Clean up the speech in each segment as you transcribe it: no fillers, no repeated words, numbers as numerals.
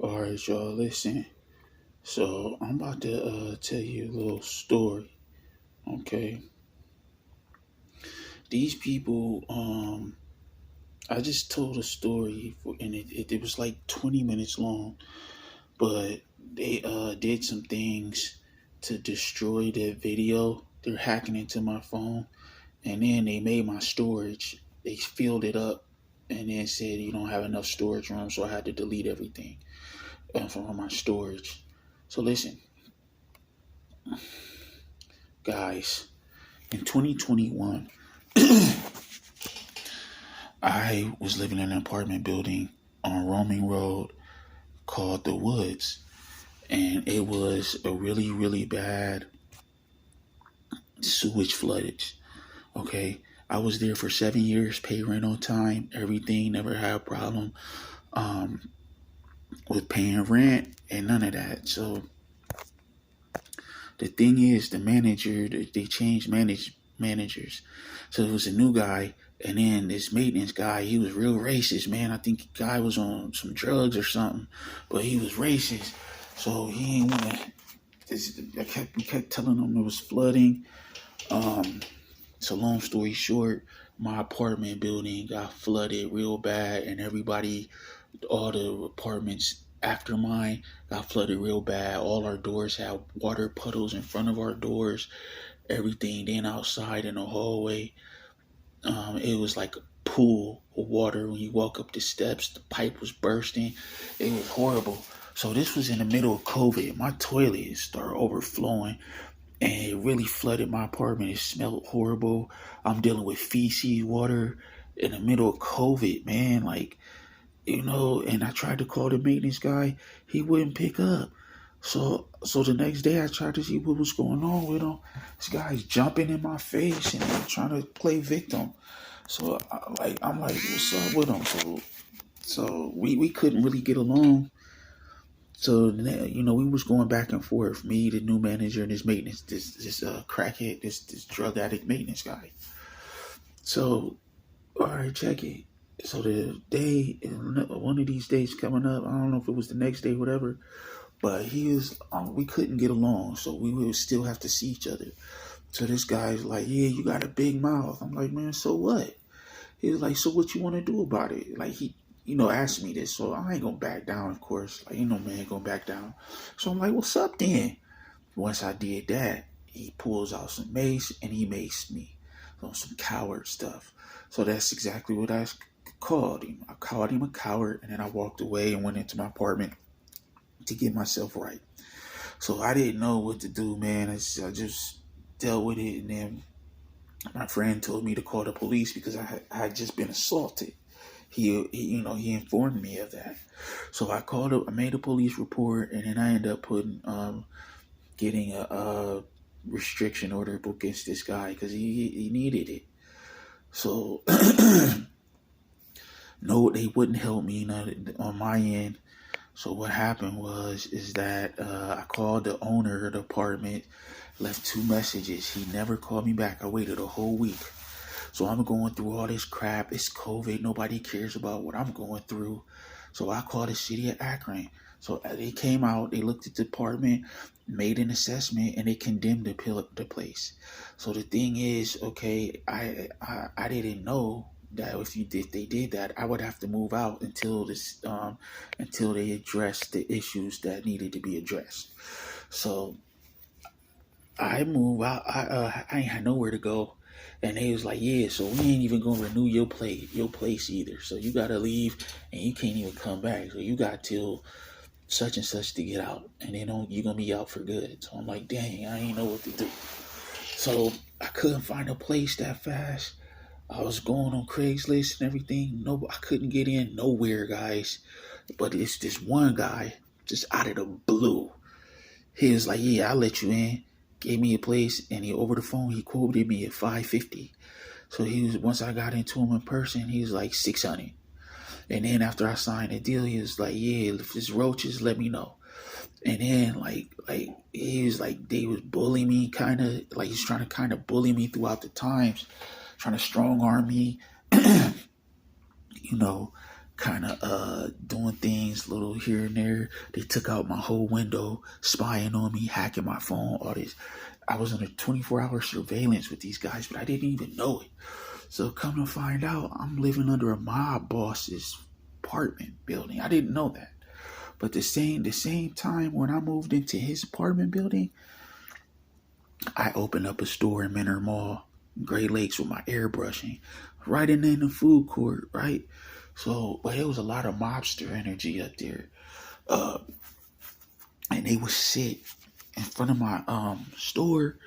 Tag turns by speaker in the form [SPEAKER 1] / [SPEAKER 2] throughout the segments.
[SPEAKER 1] All right, y'all, listen. So I'm about to tell you a little story. Okay, these people. I just told a story, and it was like 20 minutes long, but they did some things to destroy the video. They're hacking into my phone, and then they made my storage. They filled it up, and then said you don't have enough storage room, so I had to delete everything from my storage. So listen, guys. In 2021, I was living in an apartment building on Roaming Road called The Woods. And it was a really, really bad sewage floodage. Okay. I was there for 7 years, pay rent on time, everything, never had a problem um, with paying rent and none of that. So the thing is, the manager, they changed managers. So it was a new guy, and then this maintenance guy, he was real racist, man. I think the guy was on some drugs or something, but he was racist. So he ain't want to. We kept telling him it was flooding. So long story short, my apartment building got flooded real bad, and everybody, all the apartments after mine got flooded real bad. All our doors had water puddles in front of our doors. Everything then outside in the hallway, it was like a pool of water. When you walk up the steps, the pipe was bursting. It was horrible. So this was in the middle of COVID. My toilet started overflowing, and it really flooded my apartment. It smelled horrible. I'm dealing with feces water in the middle of COVID, man. Like, and I tried to call the maintenance guy. He wouldn't pick up. So the next day I tried to see what was going on with him. This guy's jumping in my face and trying to play victim. So I'm like, what's up with him? So we couldn't really get along. So we was going back and forth. Me, the new manager, and this maintenance, this crackhead, this drug addict maintenance guy. So all right, check it. So the day, one of these days coming up, I don't know if it was the next day, whatever. But we couldn't get along, so we would still have to see each other. So this guy's like, yeah, you got a big mouth. I'm like, man, so what? He was like, so what you want to do about it? Like he, asked me this, so I ain't gonna back down, of course. Like, man ain't gonna back down. So I'm like, what's up then? Once I did that, he pulls out some mace and he maced me on some coward stuff. So that's exactly what I called him. I called him a coward, and then I walked away and went into my apartment to get myself right. So I didn't know what to do, man. I just dealt with it, and then my friend told me to call the police because I had just been assaulted. He informed me of that. So I made a police report, and then I ended up getting a restriction order against this guy because he needed it. So no, they wouldn't help me on my end. So what happened is that I called the owner of the apartment, left 2 messages. He never called me back. I waited a whole week. So I'm going through all this crap. It's COVID. Nobody cares about what I'm going through. So I called the city of Akron. So they came out, they looked at the apartment, made an assessment, and they condemned the place. So the thing is, okay, I didn't know that if they did that, I would have to move out until they addressed the issues that needed to be addressed. So I move out. I ain't had nowhere to go, and they was like, "Yeah, so we ain't even gonna renew your place either. So you gotta leave, and you can't even come back. So you got till such and such to get out, and then you gonna be out for good." So I'm like, "Dang, I ain't know what to do." So I couldn't find a place that fast. I was going on Craigslist and everything. No, I couldn't get in nowhere, guys. But it's this one guy, just out of the blue. He was like, "Yeah, I'll let you in." Gave me a place, and over the phone he quoted me at $550. So once I got into him in person, he was like $600. And then after I signed the deal, he was like, "Yeah, if it's roaches, let me know." And then like he was like, they was bullying me, kind of like he's trying to kind of bully me throughout the times, trying to strong arm me, you know. kind of doing things little here and there. They took out my whole window, spying on me, hacking my phone, all this. I was under 24-hour surveillance with these guys, but I didn't even know it. So come to find out, I'm living under a mob boss's apartment building. I didn't know that. But the same time when I moved into his apartment building, I opened up a store in Menor Mall, Great Lakes, with my airbrushing, right in the food court, right? So, but it was a lot of mobster energy up there. And they would sit in front of my store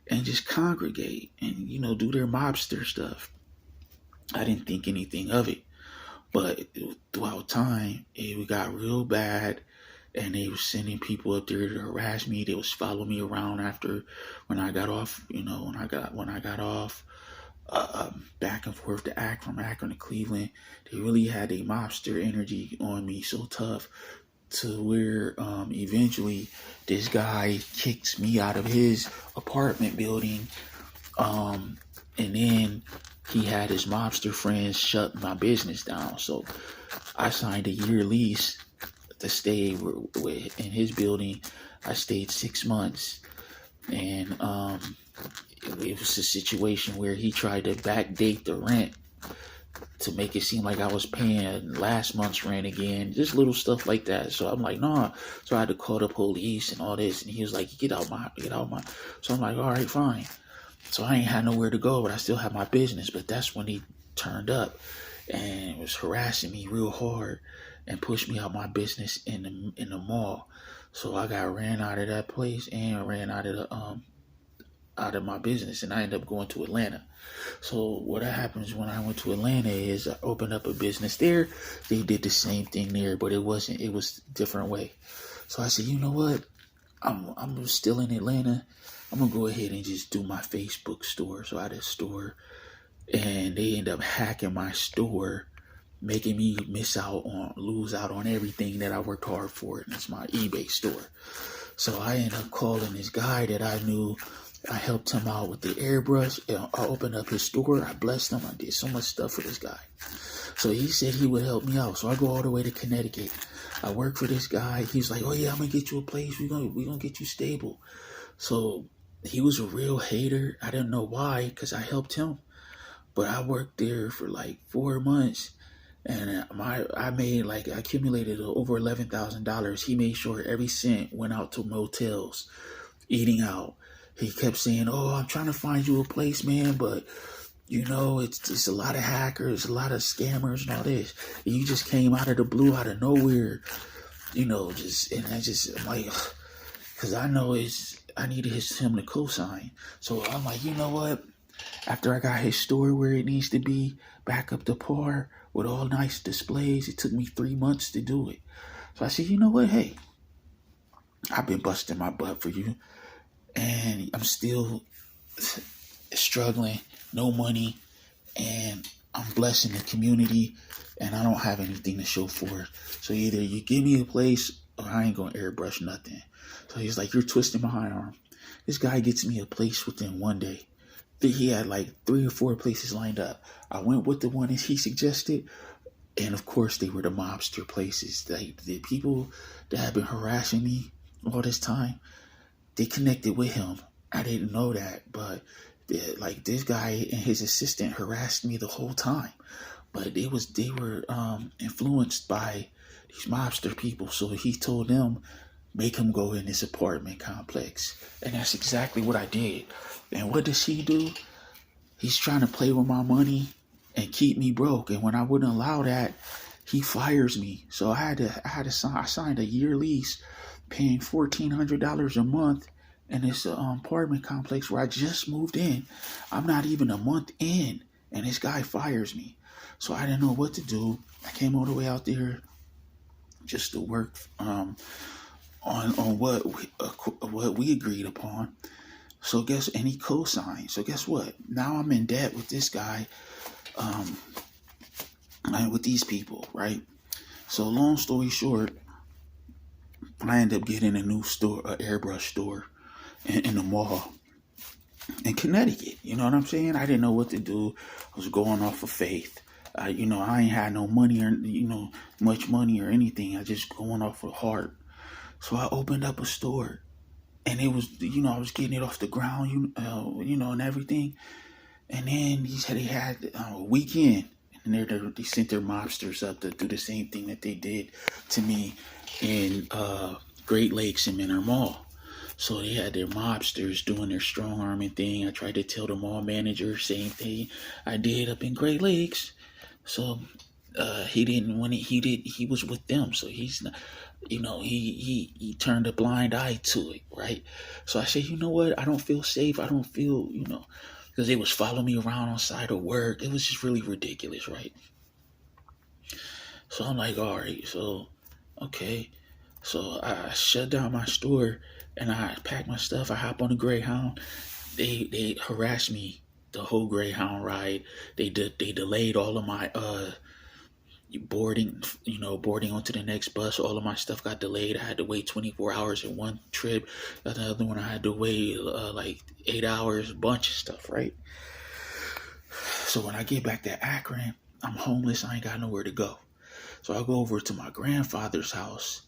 [SPEAKER 1] and just congregate and, do their mobster stuff. I didn't think anything of it. But throughout time, it got real bad, and they were sending people up there to harass me. They was follow me around after when I got off. When I got off, back and forth to Akron, from Akron to Cleveland. They really had a mobster energy on me, so tough, to where eventually this guy kicks me out of his apartment building, and then he had his mobster friends shut my business down. So I signed a year lease to stay in his building. I stayed 6 months, and it was a situation where he tried to backdate the rent to make it seem like I was paying last month's rent again, just little stuff like that. So I'm like, nah. So I had to call the police and all this, and he was like, get out my. So I'm like, all right, fine. So I ain't had nowhere to go, but I still had my business. But that's when he turned up and was harassing me real hard and pushed me out my business in the mall. So I got ran out of that place and ran out of my business, and I ended up going to Atlanta. So what happens when I went to Atlanta is I opened up a business there. They did the same thing there, but it was a different way. So I said, you know what? I'm still in Atlanta. I'm gonna go ahead and just do my Facebook store. So I had a store, and they end up hacking my store, making me lose out on everything that I worked hard for. And it's my eBay store. So I ended up calling this guy that I knew. I helped him out with the airbrush. I opened up his store. I blessed him. I did so much stuff for this guy. So he said he would help me out. So I go all the way to Connecticut. I work for this guy. He's like, oh yeah, I'm gonna get you a place. We're gonna get you stable. So he was a real hater. I didn't know why, because I helped him. But I worked there for like 4 months, and I accumulated over $11,000. He made sure every cent went out to motels, eating out. He kept saying, oh, I'm trying to find you a place, man, but it's a lot of hackers, a lot of scammers and all this. And you just came out of the blue, out of nowhere, I'm like, because I know I needed him to co-sign. So I'm like, you know what? After I got his store where it needs to be, back up to par with all nice displays, it took me 3 months to do it. So I said, you know what? Hey, I've been busting my butt for you, and I'm still struggling, no money, and I'm blessing the community, and I don't have anything to show for it. So either you give me a place or I ain't gonna airbrush nothing. So he's like, you're twisting my arm. This guy gets me a place within 1 day. He had like 3 or 4 places lined up. I went with the one that he suggested, and of course they were the mobster places. The people that have been harassing me all this time, they connected with him. I didn't know that, but this guy and his assistant harassed me the whole time. But they were influenced by these mobster people. So he told them, make him go in this apartment complex. And that's exactly what I did. And what does he do? He's trying to play with my money and keep me broke. And when I wouldn't allow that, he fires me. So I signed a year lease, paying $1,400 a month in this apartment complex where I just moved in. I'm not even a month in, and this guy fires me. So I didn't know what to do. I came all the way out there just to work on what we agreed upon. And he co-signed. So guess what? Now I'm in debt with this guy, with these people, right? So long story short, I ended up getting a new store, an airbrush store in the mall in Connecticut. You know what I'm saying? I didn't know what to do. I was going off of faith. I ain't had no money or much money or anything. I just going off of heart. So I opened up a store, and it was I was getting it off the ground, and everything. And then he said he had a weekend, and they sent their mobsters up to do the same thing that they did to me in Great Lakes and Manor Mall. So they had their mobsters doing their strong arming thing. I tried to tell the mall manager same thing I did up in Great Lakes. So he didn't want it. He was with them, so he's not. He turned a blind eye to it, right? So I said, you know what? I don't feel safe. I don't feel, because they was following me around on site of work. It was just really ridiculous, right? So I'm like, all right, so okay. So I shut down my store and I packed my stuff. I hop on a Greyhound. They harassed me the whole Greyhound ride. They delayed all of my boarding onto the next bus. All of my stuff got delayed. I had to wait 24 hours in one trip. The other one I had to wait like 8 hours. A bunch of stuff, right? So when I get back to Akron, I'm homeless. I ain't got nowhere to go. So I go over to my grandfather's house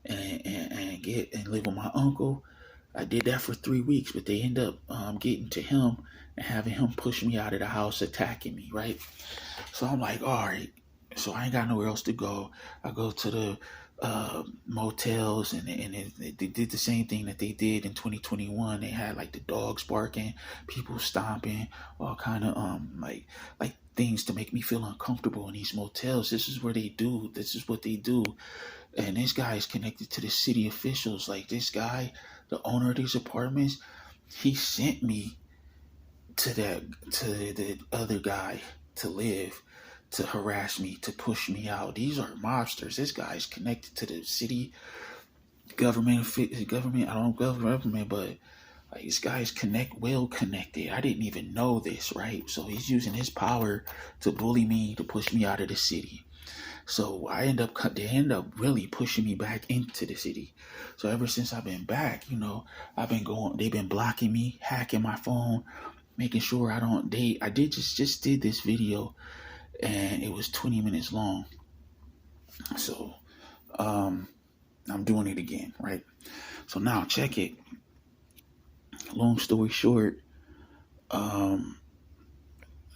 [SPEAKER 1] and live with my uncle. I did that for 3 weeks, but they end up getting to him and having him push me out of the house, attacking me, right? So I'm like, all right. So I ain't got nowhere else to go. I go to the motels, and they did the same thing that they did in 2021. They had like the dogs barking, people stomping, all kind of like things to make me feel uncomfortable in these motels. This is where they do. This is what they do. And this guy is connected to the city officials. Like this guy, the owner of these apartments, he sent me to the other guy to live, to harass me, to push me out. These are mobsters. This guy's connected to the city government. I don't know government, but like this guy's well connected. I didn't even know this, right? So he's using his power to bully me, to push me out of the city. So they end up really pushing me back into the city. So ever since I've been back, they've been blocking me, hacking my phone, making sure I don't date. I just did this video, and it was 20 minutes long. So I'm doing it again, right? So now check it. Long story short,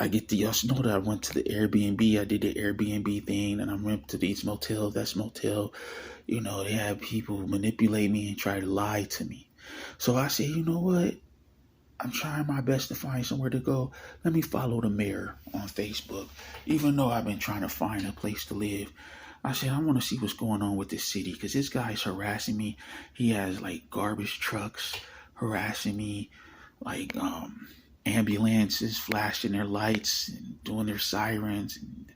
[SPEAKER 1] I get the y'all know that I went to the Airbnb. I did the Airbnb thing, and I went to these motels. That's motel. They have people manipulate me and try to lie to me. So I said, you know what? I'm trying my best to find somewhere to go. Let me follow the mayor on Facebook. Even though I've been trying to find a place to live, I said, I want to see what's going on with this city, because this guy's harassing me. He has like garbage trucks harassing me, like ambulances flashing their lights and doing their sirens, and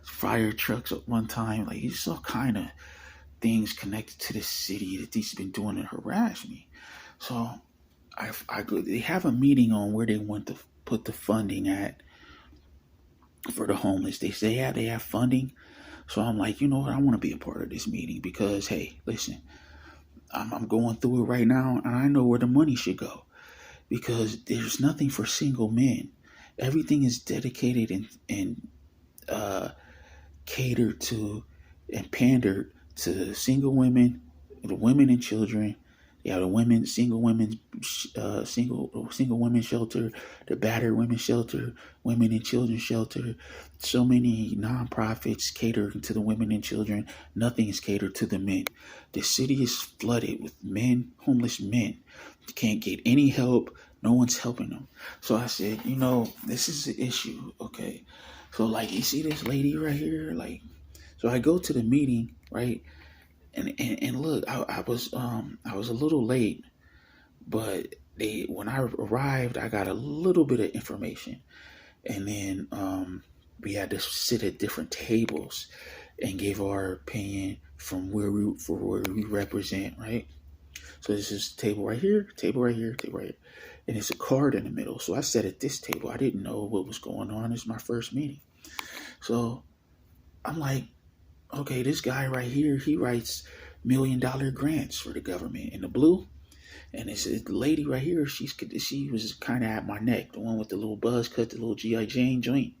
[SPEAKER 1] fire trucks at one time. Like he's all kind of things connected to the city that he's been doing to harass me. So they have a meeting on where they want to put the funding at for the homeless. They say, yeah, they have funding. So I'm like, you know what? I want to be a part of this meeting because, hey, listen, I'm going through it right now, and I know where the money should go, because there's nothing for single men. Everything is dedicated and catered to and pandered to single women, the women and children. They have the single women shelter, the battered women shelter, women and children shelter. So many nonprofits catering to the women and children. Nothing is catered to the men. The city is flooded with men, homeless men. They can't get any help. No one's helping them. So I said, this is the issue. Okay. So like, you see this lady right here? Like, so I go to the meeting, right? And look, I was a little late, but when I arrived, I got a little bit of information, and then we had to sit at different tables and give our opinion from where we represent, right? So this is table right here, table right here, table right here, and it's a card in the middle. So I sat at this table. I didn't know what was going on. It's my first meeting, so I'm like, okay, this guy right here, he writes $1 million grants for the government in the blue. And it's the lady right here, she was kind of at my neck, the one with the little buzz cut, the little G.I. Jane joint.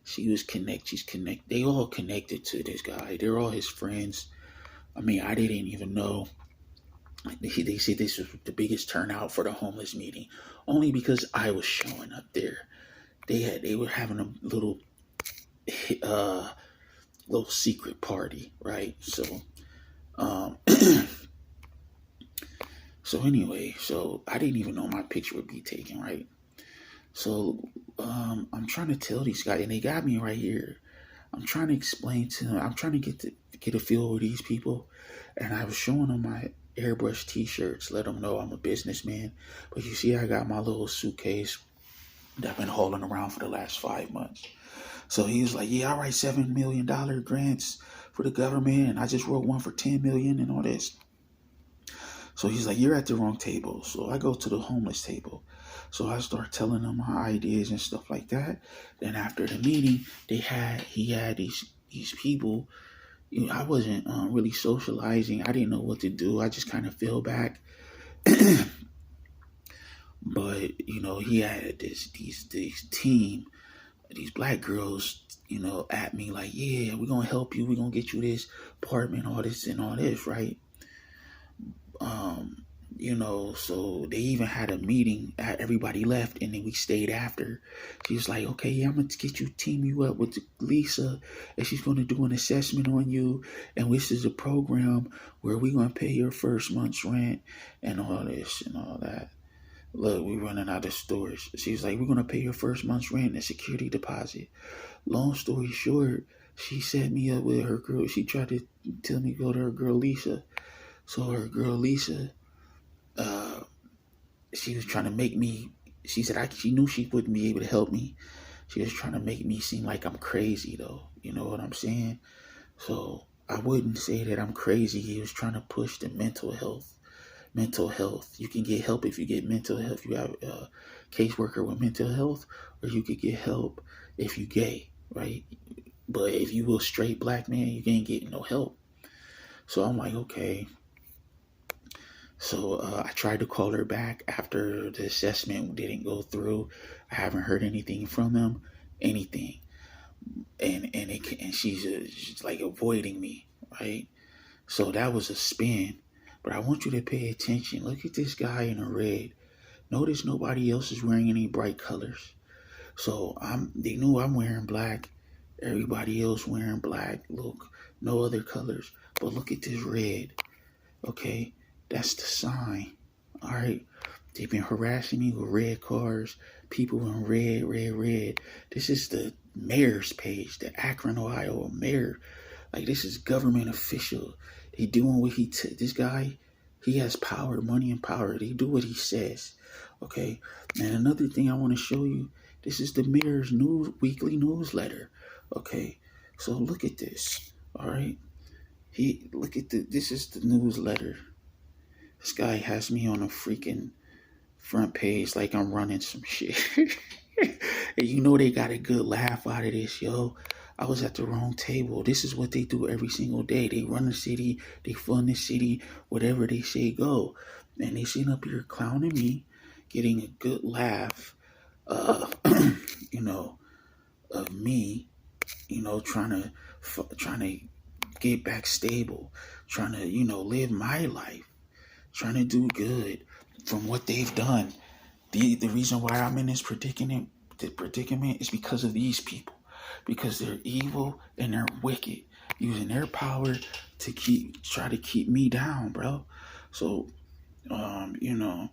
[SPEAKER 1] She's connect. They all connected to this guy. They're all his friends. I mean, I didn't even know. They said this was the biggest turnout for the homeless meeting, only because I was showing up there. They were having a uh little secret party, right? Um, so anyway, so I didn't even know my picture would be taken, right? So I'm trying to tell these guys, and they got me right here. I'm trying to explain to them. I'm trying to get a feel with these people, and I was showing them my airbrush T-shirts, let them know I'm a businessman. But you see, I got my little suitcase that I've been hauling around for the last 5 months. So he was like, "Yeah, I write $7 million grants for the government, and I just wrote one for 10 million and all this." So he's like, "You're at the wrong table." So I go to the homeless table. So I start telling them my ideas and stuff like that. Then after the meeting, he had these people. You know, I wasn't really socializing. I didn't know what to do. I just kind of fell back. But you know, he had these team, these black girls, you know, at me like, "Yeah, we're gonna help you. We're gonna get you this apartment, all this and all this, right?" Um, you know, so they even had a meeting. Everybody left, and then we stayed after. She was like, "Okay, yeah, I'm gonna get you, team you up with Lisa, and she's gonna do an assessment on you. And this is a program where we're gonna pay your first month's rent and all this and all that. Look, we're running out of storage." She was like, "We're gonna pay your first month's rent and security deposit." Long story short, she set me up with her girl. She tried to tell me to go to her girl Lisa. So her girl Lisa, uh, she was trying to make me. She said she knew she wouldn't be able to help me. She was trying to make me seem like I'm crazy, though. You know what I'm saying? So I wouldn't say that I'm crazy. He was trying to push the mental health. Mental health. You can get help if you get mental health. You have a caseworker with mental health, or you could get help if you gay, right? But if you a straight black man, you can't get no help. So I'm like, okay. So I tried to call her back after the assessment didn't go through. I haven't heard anything from them, anything, and she's like avoiding me, right? So that was a spin. But I want you to pay attention. Look at this guy in the red. Notice nobody else is wearing any bright colors. So they knew I'm wearing black. Everybody else wearing black. Look, no other colors. But look at this red. Okay, that's the sign. All right, they've been harassing me with red cars. People in red, red, red. This is the mayor's page, the Akron, Ohio mayor. Like, this is government official. They doing what this guy, he has power, money and power. They do what he says. Okay. And another thing I want to show you, this is the mayor's weekly newsletter. Okay. So look at this. All right. This is the newsletter. This guy has me on a freaking front page like I'm running some shit. And you know they got a good laugh out of this, yo. I was at the wrong table. This is what they do every single day. They run the city, they fund the city, whatever they say go. And they sitting up here clowning me, getting a good laugh, uh, you know, of me, you know, trying to get back stable, trying to, you know, live my life, trying to do good from what they've done. The reason why I'm in this predicament is because of these people. Because they're evil and they're wicked, using their power to try to keep me down, bro. So, you know,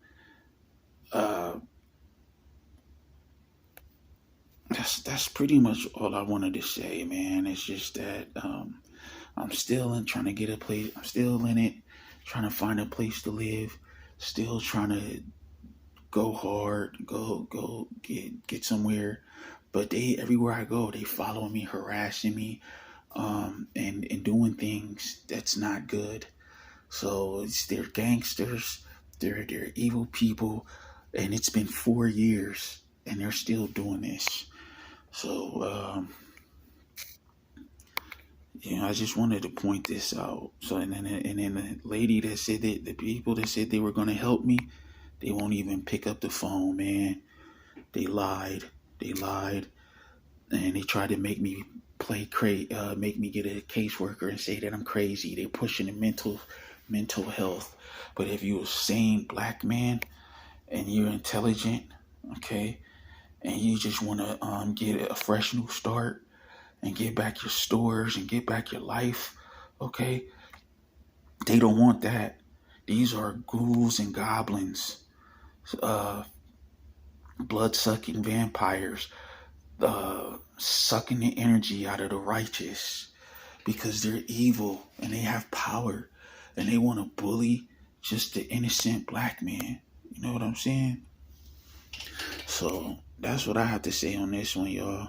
[SPEAKER 1] that's pretty much all I wanted to say, man. It's just that I'm still trying to get a place. I'm still in it, trying to find a place to live. Still trying to go hard, go get somewhere. But everywhere I go, they follow me, harassing me, and doing things that's not good. So they're gangsters, they're evil people, and it's been 4 years, and they're still doing this. So you know, I just wanted to point this out. So and then the lady that said that the people that said they were going to help me, they won't even pick up the phone, man. They lied. and they try to make me make me get a caseworker and say that I'm crazy. They're pushing the mental health. But if you're a sane black man and you're intelligent, okay, and you just want to get a fresh new start and get back your stores and get back your life, okay, they don't want that. These are ghouls and goblins, blood-sucking vampires, sucking the energy out of the righteous because they're evil and they have power and they want to bully just the innocent black man. You know what I'm saying? So that's what I have to say on this one, y'all.